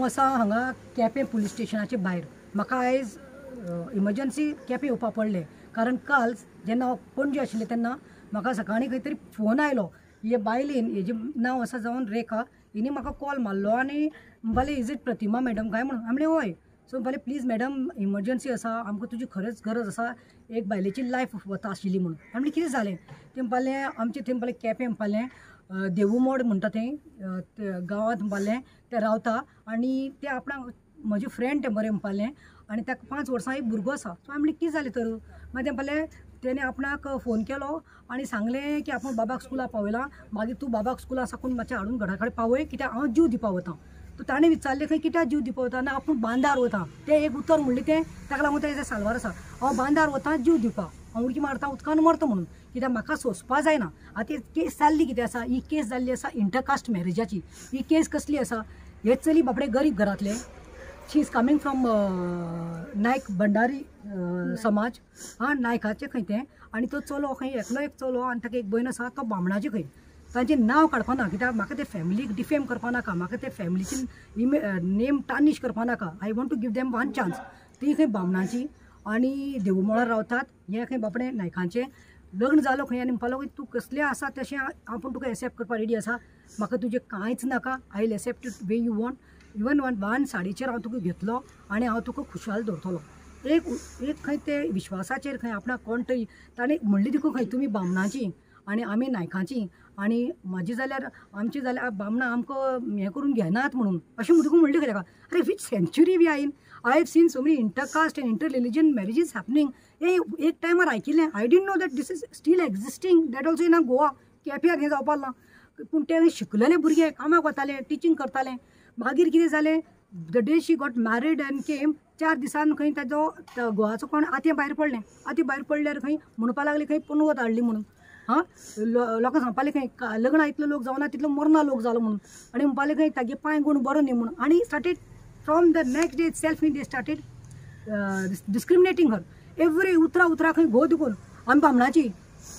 आसा हांगा केपें पुलीस स्टेशनाचे भायर. म्हाका आयज इमर्जन्सी केपें येवपा पडलें कारण काल जेन्ना हांव पणजे आशिल्लें तेन्ना म्हाका सकाळीं खंय तरी फोन आयलो. हे बायलेन हेजें नांव आसा जावन रेखा, हिणी म्हाका कॉल मारलो आनी म्हणपालें इज इट प्रतिमा मॅडम काय म्हणून. हांवें म्हणलें हय. सो म्हणपालें प्लीज मॅडम इमर्जन्सी आसा, आमकां तुजी खरेंच गरज आसा, एक बायलेची लायफ वता आशिल्ली म्हणून. हांवें म्हणलें कितें जालें तें म्हणपालें आमचें थंय म्हणपालें केपें म्हणपालें देवूमोड म्हणटा थंय गांवांत म्हणपालें ते रावता आनी ते आपणाक म्हजे फ्रेंड ते बरें म्हणपालें आनी ताका 5 वर्सां एक भुरगो आसा. सो हांवें म्हणलें कितें जालें तर. मागीर ते म्हणपालें तेणें आपणाक फोन केलो आनी सांगलें की आपूण बाबाक स्कुलाक पावयलां, मागीर तूं बाबाक स्कुला साकून मातशें हाडून घरा कडेन पावय कित्याक हांव जीव दिवपा वतां. सो ताणें विचारलें खंय कित्याक जीव दिवपा वता आनी आपूण बांदार वतां. तें एक उतर म्हणलें तें ताका लागून तें साल्वार आसा. हांव बांदार वतां जीव दिवपाक, हांव उडकी मारतां उदकान मरता म्हणून, कित्याक म्हाका सोंसपा जायना. आतां केस जाल्ली कितें आसा, ही केस जाल्ली आसा इंटरकास्ट मॅरेजाची. ही केस कसली आसा, हे चली बाबडे गरीब घरांतले, शी इज कमींग फ्रॉम नायक भंडारी समाज, नायकाचे खंय तें, आनी तो चलो खंय एकलो एक चलो आनी ताका एक भयण आसा, तो बामणाचे खंय. तांचें नांव काडपा ना कित्याक म्हाका ते फॅमिलीक डिफेम करपा नाका, म्हाका ते फॅमिलीची नेम टार्निश करपा नाका. I want to give them one chance. ती खंय बामणाची आनी देवूमोळार रावतात, हे खंय बाबडे नायकांचे. लग्न जालो खंय आनी म्हणपालो तूं कसलें आसा तशें आपूण तुका एक्सेप्ट करपा रेडी आसा, म्हाका तुजें कांयच नाका, I will accept it way you want. Even 1 साडीचेर हांव तुका घेतलो आनी हांव तुका खुशाल दवरतलो. एक खंय ते विश्वासाचेर खंय आपणाक कोण तरी ताणें म्हणली देखून खंय तुमी बामणाची आनी आमी नायकांची आनी म्हाजी जाल्यार आमची जाल्यार बामणां आमकां हें करून घेनात म्हणून अशें देखून म्हणलें खंय ताका. अरे which century we are in. I have seen so many intercaste and inter religion marriages happening. हे एक टायमार आयकिल्लें. I didn't know that this is still existing, that also in a Goa. केप्याक हें जावपा ना. पूण ते शिकलेले भुरगे कामाक वताले, टिचींग करताले. मागीर कितें जालें, the day she got married and came, 4 दिसान खंय ताजो घोवाचो कोण आतें भायर पडलें. आतें भायर पडल्यार खंय म्हणपा लागलें खंय पणवत हाडली म्हणून. लोकांक सांगपालें खंय लग्न इतलो लोक जावना तितलो मरना लोक जालो म्हणून, आनी म्हणपालें खंय तागे पांय गुण बरो न्ही म्हणून. आनी started from the next day itself they started discriminating her. Every उतरा खंय घो दिकून आमी बामणाची,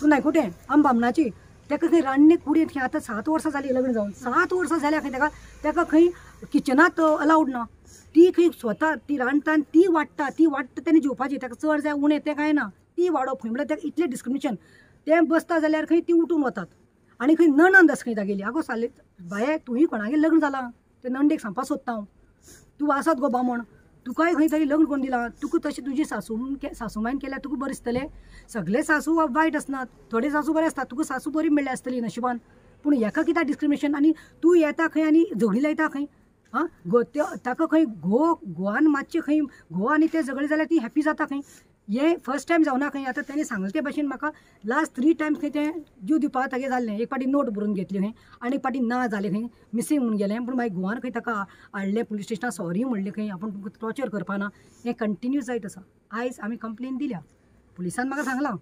तूं नायकुटें आमी बामणाची. ताका खंय रान्ने कुडयेंत खंय आतां 7 वर्सां जालीं लग्न जावन, 7 वर्सां जाल्या खंय ताका खंय किचनात अलावड ना. ती खंय स्वता ती रांदता आनी ती वाडटा तेणें जेवपाची. ताका चड जाय उणें तें कांय ना, ती वाडप खंय म्हळ्यार ताका इतलें डिस्क्रिमिनेशन. तें बसता जाल्यार खंय ती उठून वतात. आनी खंय नणंद आसा खंय तागेली, आगो साले बाये तुंय कोणागेर लग्न जालां, ते नणंदेक सांगपा सोदता हांव, तूं आसात गो बामण, तुकाय खंय तरी लग्न करून दिलां, तुका तशें तुजी सासूमायन केल्यार तुका बरें दिसतलें. सगळे सासू वायट आसनात, थोडे सासू बरे आसतात, तुका सासू बरी मेळ्ळी आसतली नशिबान. पूण हेका कित्याक डिस्क्रिमिनेशन. आनी तूं येता खंय आनी झगडी लायता खंय. ताका खंय घोवान मातशें खंय घोव आनी तें झगडलें जाल्यार ती हॅप्पी जाता खंय. हें फर्स्ट टायम जावना खंय. आतां तेणें सांगलें ते भाशेन म्हाका लास्ट 3 टायम्स खंय तें जीव दिवपाक तागे जाल्लें. एक पाटी नोट बरोवन घेतली खंय आनी एक पाटी ना जालें खंय, मिसींग म्हणून गेलें. पूण मागीर घोवान खंय ताका हाडलें पुलीस स्टेशनार, सॉरी म्हणलें खंय, आपूण तुमकां टॉर्चर करपा ना. हें कंटिन्यू जायत आसा. आयज आमी कंप्लेन दिल्या, पुलिसान म्हाका सांगलां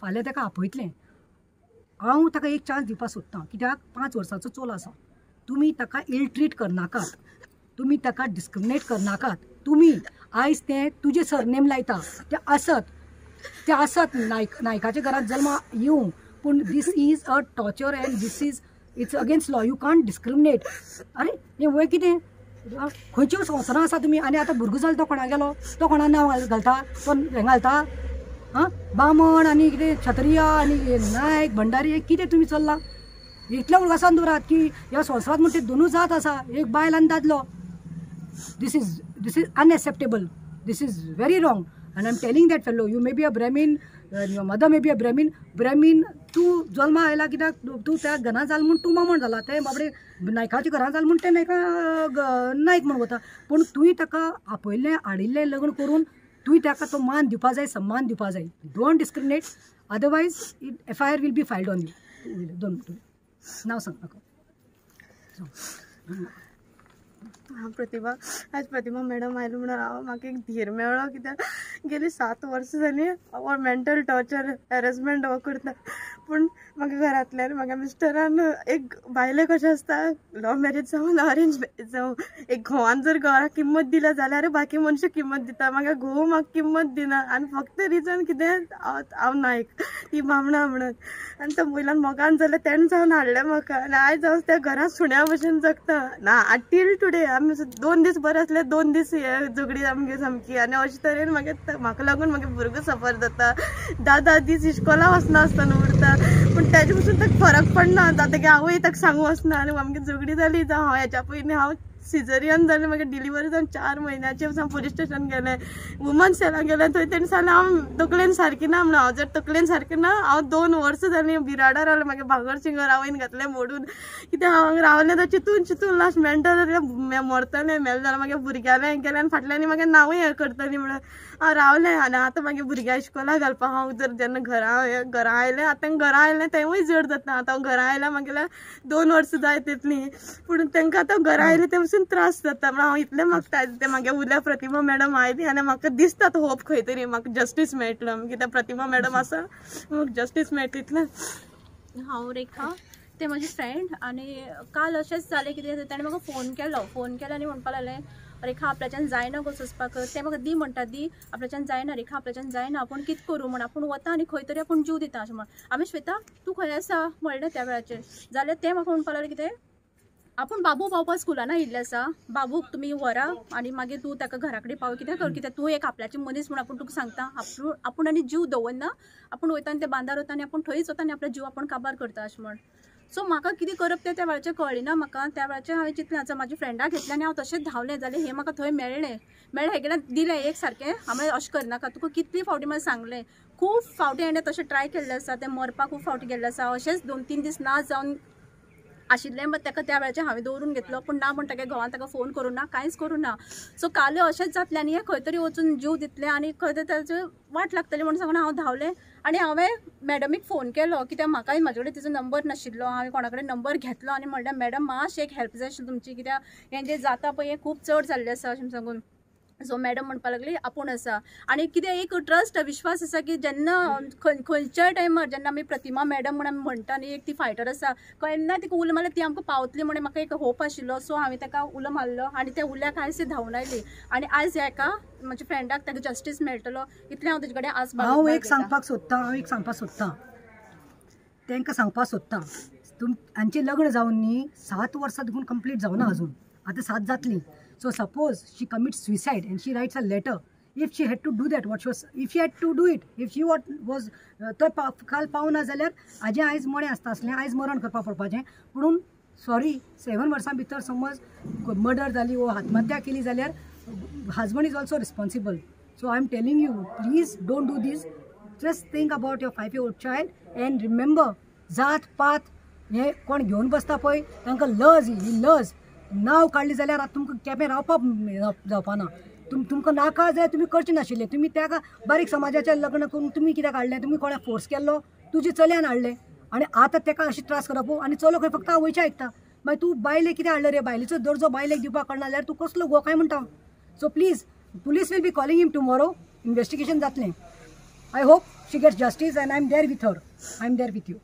फाल्यां ताका आपयतलें. हांव ताका एक चान्स दिवपाक सोदतां कित्याक 5 वर्साचो चलो आसा. तुमी ताका इल ट्रीट करनाकात, तुमी ताका डिस्क्रिमिनेट करनाकात. तुमी आयज तें तुजें सरनेम लायता, ते आसत नायकाच्या घरांत जल्मा येवं, पूण this is a torture and this is it's against law. You can't discriminate. अरे हें वय कितें, खंयच्यो संवसारां आसा तुमी. आनी आतां भुरगो जालो तो कोणा गेलो, तो कोणा नांव घालता, तो हें घालता बामण आनी कितें क्षत्रिय आनी नायक भंडारी, कितें तुमी चल्ला. इतलें उलगासान दवरात की ह्या संवसारांत म्हणटा ते 2 जात आसा, एक बायल आनी दादलो. This is unacceptable. This is very wrong. And I'm telling that fellow, you may be a Brahmin, your mother may be a Brahmin. तूं जल्मा आयला कित्याक तूं त्या घरां जाल म्हूण तूं बामण जाला, ते बाबडे नायकाच्या घरां जाल म्हूण ते नायक म्हूण वता. पूण तुवें ताका आपयल्लें हाडिल्लें लग्न करून तुवें ताका तो मान दिवपा जाय, सम्मान दिवपा जाय. Don't discriminate, otherwise FIR will be filed on you. दोन नांव सांग म्हाका. प्रतिभा, आज प्रतिभा मॅडम आयली म्हणून म्हाका एक धीर मेळ्ळो. कित्याक गेली 7 वर्सां जालीं हांव मेंटल टॉर्चर हॅरेसमेंट हो करता. पूण म्हाका घरांतल्यान म्हाका मिस्टरान एक बायले कशें आसता लव मॅरेज जावन अरेंज मॅरेज जावं एक घोवान जर घरा किंमत दिल्या जाल्यार बाकी मनशां किंमत दिता म्हाका घोव म्हाका किंमत दिना आनी फक्त रिजन कितें हांव नायक ती बामणां म्हणून आनी त्या महिलान मोगान जाल्यार तेणें जावन हाडलें म्हाका आनी आयज हांव त्या घरांत सुण्या भशेन जगता ना टील टुडे आमी 2 दीस बरें आसले 2 दीस झगडी आमगे सामकी आनी अशे तरेन म्हाका लागून म्हागे भुरगो सफर जाता 10 दीस इस्कॉला वचना आसतना उरता पूण तेजे पसून ताका फरक पडना जाता की हांवूय ताका सांगू वचना आनी आमगे झगडी जाली जावं हांव हेच्या पयलीं हांव सिजरियन जालें म्हाका डिलिव्हरी जावन 4 म्हयन्याचे हांव पुलीस स्टेशन गेलें वुमन सेलान गेलें थंय तेणी सांगलें हांव तकलेन सारकी ना म्हणून हांव जर तकलेन सारकी ना हांव 2 वर्सां जालीं बिराडार रावलें म्हागे भांगर शिंगर हांवें घातलें मोडून कित्याक हांव रावलें तर चिंतून लास्ट मेंटल मरतलें मेल जाल्यार म्हागे भुरग्यालें गेलें आनी फाटल्यानी म्हागे नांवूय हें करतलीं म्हणून हांव रावलें आनी आतां म्हागे भुरग्या इस्कॉला घालपाक हांव जर जेन्ना घरा आयलें आतां घरा आयलें तेंवूय जड जाता आतां हांव घरा आयल्यार म्हागेल्या 2 वर्सां जाय तितलीं पूण तांकां आतां घरा आयलें ते पसून त्रास जाता म्हणून हांव इतलें मागता ते म्हागे उरल्या प्रतिमा मॅडम आयली आनी म्हाका दिसता तो होप खंय तरी म्हाका जस्टीस मेळटलो कित्याक प्रतिमा मॅडम आसा म्हाका जस्टीस मेळटा तितलें हांव रेखा ते म्हजी फ्रेंड आनी काल अशेंच जालें कितें ताणें म्हाका फोन केलो आनी म्हणपाक लागलें रेखा आपल्याच्यान जायना गो सोंसपाक ते म्हाका दी म्हणटा दी आपल्याच्यान जायना रेखा आपल्याच्यान जायना आपूण कितें करूं म्हण आपूण वता आनी खंय तरी आपूण जीव दिता अशें म्हण आमी श्वेता तूं खंय आसा म्हणलें त्या वेळाचेर जाल्यार ते म्हाका म्हणपाक लागलें कितें आपूण बाबू पावपा स्कुलान आयिल्लें आसा बाबूक तुमी व्हरा आनी मागीर तूं ताका घरा कडेन पाव कितें कर कित्याक तूं एक आपल्याचें मनीस म्हूण आपूण तुका सांगता आपूण आनी जीव दवरना आपूण वयता आनी ते बांदार वता आनी आपूण थंयच वता आनी आपलो जीव आपूण काबार करता अशें म्हण सो म्हाका कितें करप तें त्या वेळाचेर कळ्ळें ना म्हाका त्या वेळाचेर हांवें चिंतलें आतां म्हाज्या फ्रेंडाक घेतलें आनी हांव तशेंच धांवलें जाल्यार हें म्हाका थंय मेळ्ळें हेगेल्यान दिलें एक सारकें हांवें अशें करनाका तुका कितली फावटी म्हाका सांगलें खूब फावटी हांवें तशें ट्राय केल्लें आसा तें मरपाक खूब फावटी गेल्लें आसा अशेंच 2-3 दीस ना जावन आशिल्लें बट ताका त्या वेळाचेर हांवें दवरून घेतलो पूण ना म्हण तागे घोवान ताका फोन करूं ना कांयच करूं ना सो काल अशेंच जातलें आनी हें खंय तरी वचून जीव दितलें आनी खंय तरी ताची वाट लागतली म्हणून सांगून हांव धांवलें आनी हांवें मॅडमीक फोन केलो कित्याक म्हाकाय म्हाजे कडेन तिचो नंबर नाशिल्लो हांवें कोणा कडेन नंबर घेतलो आनी म्हणलें मॅडम मातशें एक हेल्प जाय आशिल्ली तुमची कित्याक हें जें जाता पळय हें खूब चड जाल्लें आसा अशें सांगून सो मॅडम म्हणपाक लागली आपूण आसा आनी कितें एक ट्रस्ट विश्वास आसा की जेन्ना खंयच्याय टायमार जेन्ना आमी प्रतिमा मॅडम म्हणून आमी म्हणटा न्ही एक ती फायटर आसा केन्ना तिका उलो मारल्यार ती आमकां पावतली म्हणून म्हाका एक होप आशिल्लो सो हांवें ताका उलो मारलो आनी त्या उल्याक आयज ती धांवन आयली आनी आयज हेका म्हज्या फ्रेंडाक ताका जस्टीस मेळटलो इतलें हांव तेजे कडेन आज हांव एक सांगपाक सोदतां तांकां सांगपाक सोदतां हांचें लग्न जावन न्ही 7 वर्सां देखून कंप्लीट जावना अजून आतां 7 जातलीं so suppose she commits suicide and she writes a letter if she had to do that if she had to do it if she was तो काल पावना जाल्यार हाजें आयज मणें आसता आसलें आयज मरण करपाक पडपाचें म्हणून सॉरी 7 वर्सां भितर समज मर्डर जाली वो आत्महत्या केली जाल्यार husband is also responsible so I am telling you please don't do this just think about your 5-year-old child and remember जात पात हे कोण घेवन बसता पळय तांकां लज ही लज नांव काडली जाल्यार आतां तुमकां केपें रावपाक जावपाना तुमकां नाका जाय तुमी करचें नाशिल्लें तुमी त्या बारीक समाजाचें लग्न करून तुमी कित्याक हाडलें तुमी कोणाक फोर्स केल्लो तुज्या चल्यान हाडलें आनी आतां ताका अशें त्रास करप आनी चलो खंय फक्त आवयचें आयकता मागीर तूं बायलेक कितें हाडलें रे बायलेचो दर्जो बायलेक दिवपाक कळना जाल्यार तूं कसलो गो काय म्हणटा so please police will be calling him tomorrow investigation जातलें I hope she gets justice and I am there with her I am there with you